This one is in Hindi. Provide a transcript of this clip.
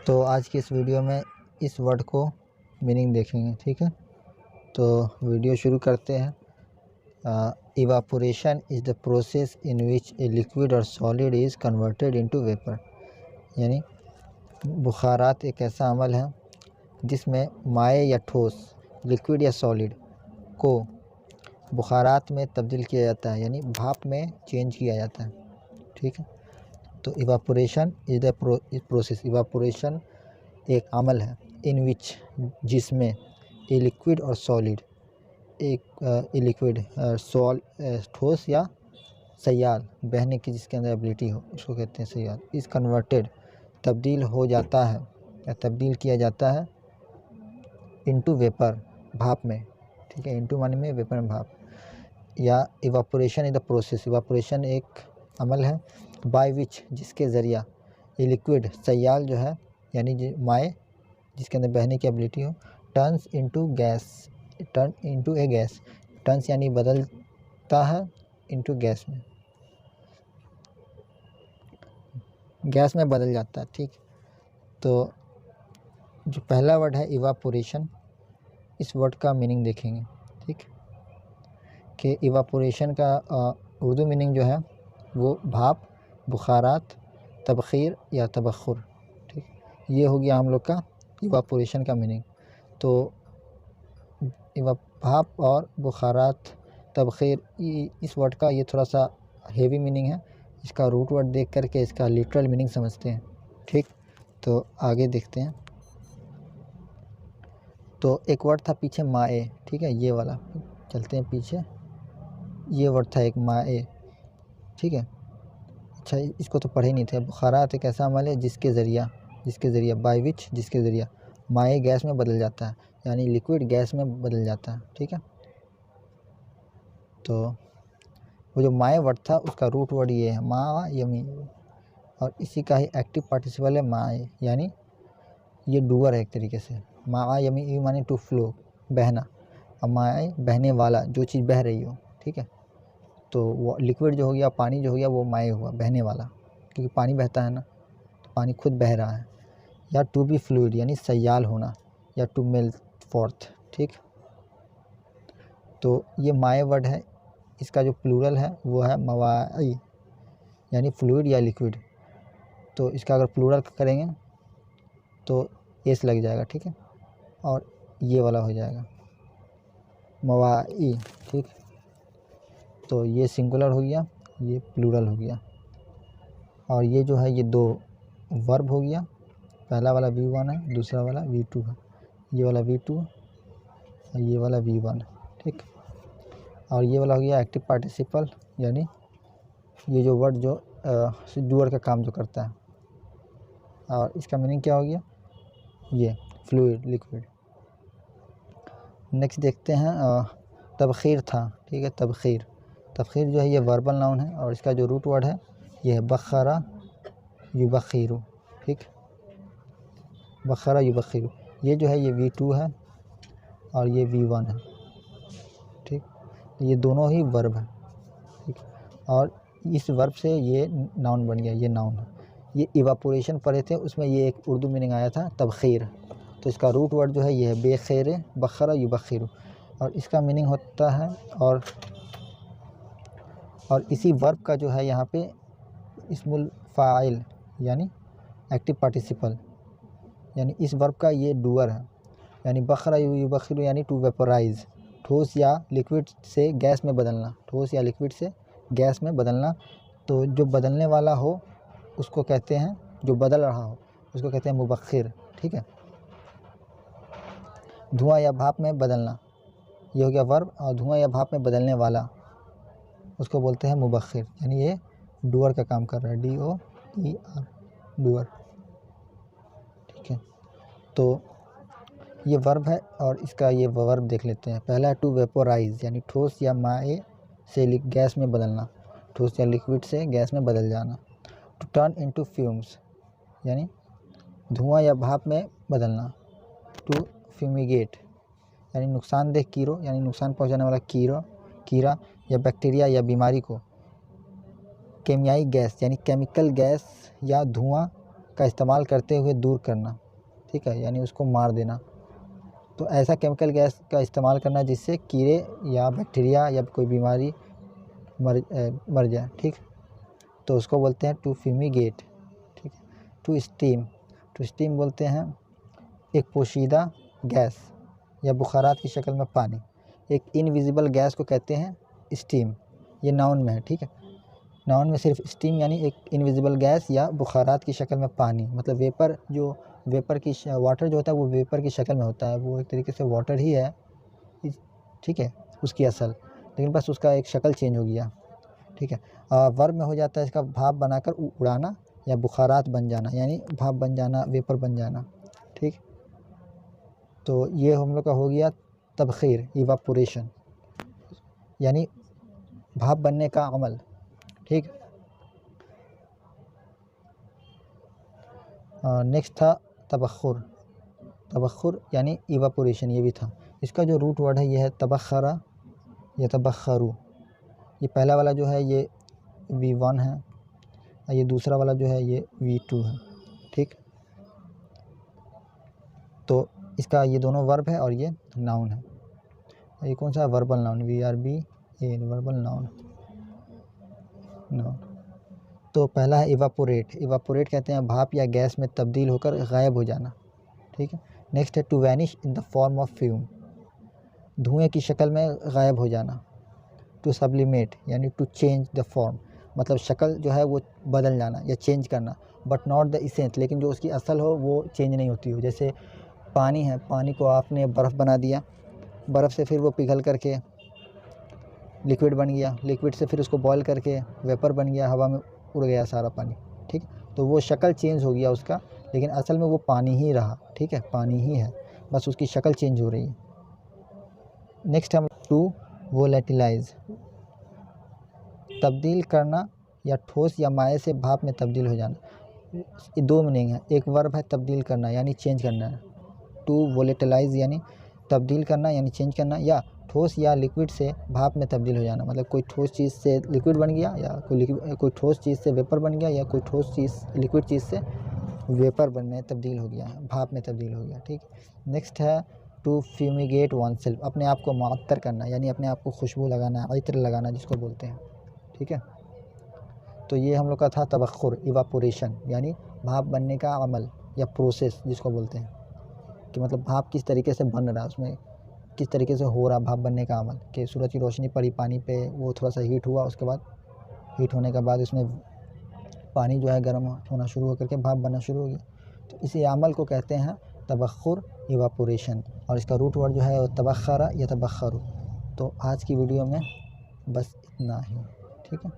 तो आज की इस वीडियो में इस वर्ड को मीनिंग देखेंगे, ठीक है। तो वीडियो शुरू करते हैं। Evaporation is the process in which a liquid और solid is converted into vapour, यानी बुखारात एक ऐसा अमल है जिसमें माए या ठोस, लिक्विड या सॉलिड को बुखारात में तब्दील किया जाता है, यानी भाप में चेंज किया जाता है, ठीक है। तो evaporation is the process, evaporation एक अमल है इन विच, जिसमें ए लिक्विड और सॉलिड, एक लिक्विड ठोस या सयाल बहने की जिसके अंदर एबिलिटी हो उसको कहते हैं सयाल, इज़ कन्वर्टेड तब्दील हो जाता है या तब्दील किया जाता है इनटू वेपर, भाप में, ठीक है। इनटू माने में वेपर में भाप, या evaporation is the process, evaporation एक अमल है बाय विच जिसके ज़रिया ये लिक्विड सयाल जो है यानी माए जिसके अंदर बहने की एबिलिटी हो, turns into gas, turn into a gas, turns यानी बदलता है, इनटू गैस में, गैस में बदल जाता है, ठीक। तो जो पहला वर्ड है इवापोरेशन, इस वर्ड का मीनिंग देखेंगे, ठीक। कि इवापोरेशन का उर्दू मीनिंग जो है वो भाप, बुखारात, तबखीर या तबखुर, ठीक। ये हो गया हम लोग का इवापोरेशन का मीनिंग। तो भाप और बुखारात, तबखीर, इस वर्ड का ये थोड़ा सा हेवी मीनिंग है। इसका रूट वर्ड देख करके इसका लिटरल मीनिंग समझते हैं, ठीक। तो आगे देखते हैं। तो एक वर्ड था पीछे माए, ठीक है, ये वाला, चलते हैं पीछे। ये वर्ड था एक माए, ठीक है। अच्छा, इसको तो पढ़े नहीं थे। बुखारात एक ऐसा अमल है जिसके ज़रिया बाय विच जिसके ज़रिया माए गैस में बदल जाता है, यानी लिक्विड गैस में बदल जाता है, ठीक है। तो वो जो माए वर्ड था उसका रूट वर्ड ये है मा यमी, और इसी का ही एक्टिव पार्टिसिपल है माए, यानी ये डूअर है एक तरीके से। मा यमी माने टू फ्लो, बहना, और माए बहने वाला, जो चीज़ बह रही हो, ठीक है। तो वो लिक्विड जो हो गया, पानी जो हो गया, वो माए हुआ, बहने वाला, क्योंकि पानी बहता है ना, तो पानी खुद बह रहा है। या टू बी फ्लूइड यानी सयाल होना, या टू मेल्ट फॉर्थ, ठीक। तो ये माए वर्ड है, इसका जो प्लूरल है वो है मवाई, यानी फ्लूइड या लिक्विड। तो इसका अगर प्लूरल करेंगे तो एस लग जाएगा, ठीक है, और ये वाला हो जाएगा मवाई, ठीक। तो ये सिंगुलर हो गया, ये प्लूरल हो गया, और ये जो है ये दो वर्ब हो गया। पहला वाला V1 है, दूसरा वाला V2 है, ये वाला V2 और ये वाला V1, ठीक। और ये वाला हो गया एक्टिव पार्टिसिपल, यानी ये जो वर्ड जो डूअर का काम जो करता है, और इसका मीनिंग क्या हो गया, ये फ्लूइड, लिक्विड। नेक्स्ट देखते हैं, तबखीर था, ठीक है। तबखीर जो है ये वर्बल नाउन है, और इसका जो रूट वर्ड है ये है बखरा युबखीरु, ठीक, बखरा युबखीरु। ये जो है ये V2 है और ये V1 है, ठीक। ये दोनों ही वर्ब है, ठीक। और इस वर्ब से ये नाउन बन गया, ये नाउन है। ये इवापोरेशन पढ़े थे, उसमें ये एक उर्दू मीनिंग आया था तबखीर। तो इसका रूट वर्ड जो है ये है बेखैर बखरा युबखीरु, और इसका मीनिंग होता है, और इसी वर्ब का जो है यहाँ पे इस्मुल फ़ाइल यानी एक्टिव पार्टिसिपल, यानी इस वर्ब का ये डूअर है, यानी बखरा युबखीरु यानी टू वेपोराइज, ठोस या लिक्विड से गैस में बदलना, ठोस या लिक्विड से गैस में बदलना। तो जो बदलने वाला हो उसको कहते हैं, जो बदल रहा हो उसको कहते हैं मुबखिर, ठीक है। धुआं या भाप में बदलना, ये हो गया वर्ब, और धुआं या भाप में बदलने वाला उसको बोलते हैं मुबखिर, यानी ये डूअर का काम कर रहा है, DOER, डूअर, ठीक है। तो ये वर्ब है, और इसका ये वर्ब देख लेते हैं। पहला है टू वेपोराइज, यानी ठोस या माए से गैस में बदलना, ठोस या लिक्विड से गैस में बदल जाना। टू टर्न इनटू फ्यूम्स, यानी धुआं या भाप में बदलना। टू फ्यूमिगेट, यानी नुकसानदेह कीड़ों, यानी नुकसान पहुंचाने वाला कीड़ा या बैक्टीरिया या बीमारी को। केमियाई गैस, यानी केमिकल गैस या धुआं का इस्तेमाल करते हुए दूर करना, ठीक है, यानी उसको मार देना। तो ऐसा केमिकल गैस का इस्तेमाल करना जिससे कीड़े या बैक्टीरिया या कोई बीमारी मर जाए, ठीक। तो उसको बोलते हैं टू फ्यूमिगेट, ठीक है। टू स्टीम बोलते हैं एक पोशीदा गैस या बुखारात की शक्ल में पानी। एक इनविजिबल गैस को कहते हैं स्टीम, ये नाउन में है, ठीक है। नाउन में सिर्फ स्टीम यानी एक इनविजिबल गैस या बुखारात की शक्ल में पानी, मतलब वेपर, जो वेपर की वाटर जो होता है वो वेपर की शक्ल में होता है, वो एक तरीके से वाटर ही है, ठीक है, उसकी असल, लेकिन बस उसका एक शक्ल चेंज हो गया, ठीक है। वर्ब में हो जाता है इसका भाप बनाकर उड़ाना या बुखारात बन जाना, यानी भाप बन जाना, वेपर बन जाना, ठीक। तो ये हम लोग का हो गया तबखीर, इवापोरेशन, यानी भाप बनने का अमल, ठीक। नेक्स्ट था तबखुर यानी इवापोरेशन, ये भी था। इसका जो रूट वर्ड है ये है तबखरा या तबखरू। ये पहला वाला जो है ये V1 है और ये दूसरा वाला जो है ये V2 है, ठीक। तो इसका ये दोनों वर्ब है और ये नाउन है। ये कौन सा है? Verbal noun, VRB verbal noun. तो पहला है इवापोरेट कहते हैं भाप या गैस में तब्दील होकर गायब हो जाना, ठीक है। नेक्स्ट है to vanish in the form of fume, धुएं की शक्ल में गायब हो जाना। टू सब्लिमेट यानी टू चेंज द फॉर्म, मतलब शक्ल जो है वो बदल जाना या चेंज करना, बट नॉट द इसेंस, लेकिन जो उसकी असल हो वो चेंज नहीं होती हो। जैसे पानी है, पानी को आपने बर्फ़ बना दिया, बर्फ़ से फिर वो पिघल करके लिक्विड बन गया, लिक्विड से फिर उसको बॉयल करके वेपर बन गया, हवा में उड़ गया सारा पानी, ठीक। तो वो शक्ल चेंज हो गया उसका, लेकिन असल में वो पानी ही रहा, ठीक है, पानी ही है, बस उसकी शक्ल चेंज हो रही है। नेक्स्ट हम टू वोलेटिलाइज, तब्दील करना या ठोस या माये से भाप में तब्दील हो जाना। ये दो मीनिंग है, एक वर्ब है तब्दील करना यानी चेंज करना है, टू वोलेटिलाइज यानी तब्दील करना यानी चेंज करना, या ठोस या लिक्विड से भाप में तब्दील हो जाना, मतलब कोई ठोस चीज़ से लिक्विड बन गया या कोई ठोस चीज़ से वेपर बन गया या कोई ठोस चीज़ लिक्विड चीज़ से वेपर में तब्दील हो गया, भाप में तब्दील हो गया, ठीक। नेक्स्ट है टू फ्यूमिगेट वन सेल्फ, अपने आप को मुअत्तर करना यानी अपने आप को खुशबू लगाना, इत्र लगाना जिसको बोलते हैं, ठीक है। तो ये हम लोग का था तबख्खुर, इवापोरेशन यानी भाप बनने का अमल या प्रोसेस जिसको बोलते हैं, कि मतलब भाप किस तरीके से बन रहा है, उसमें किस तरीके से हो रहा भाप बनने का अमल, कि सूरज की रोशनी पड़ी पानी पे, वो थोड़ा सा हीट हुआ, उसके बाद हीट होने के बाद उसमें पानी जो है गर्म होना शुरू होकर के भाप बनना शुरू हो गया। तो इसी अमल को कहते हैं तबख्खुर, इवापोरेशन, और इसका रूट वर्ड जो है वो तबख्खरा या तबख्खरू। तो आज की वीडियो में बस इतना ही, ठीक है।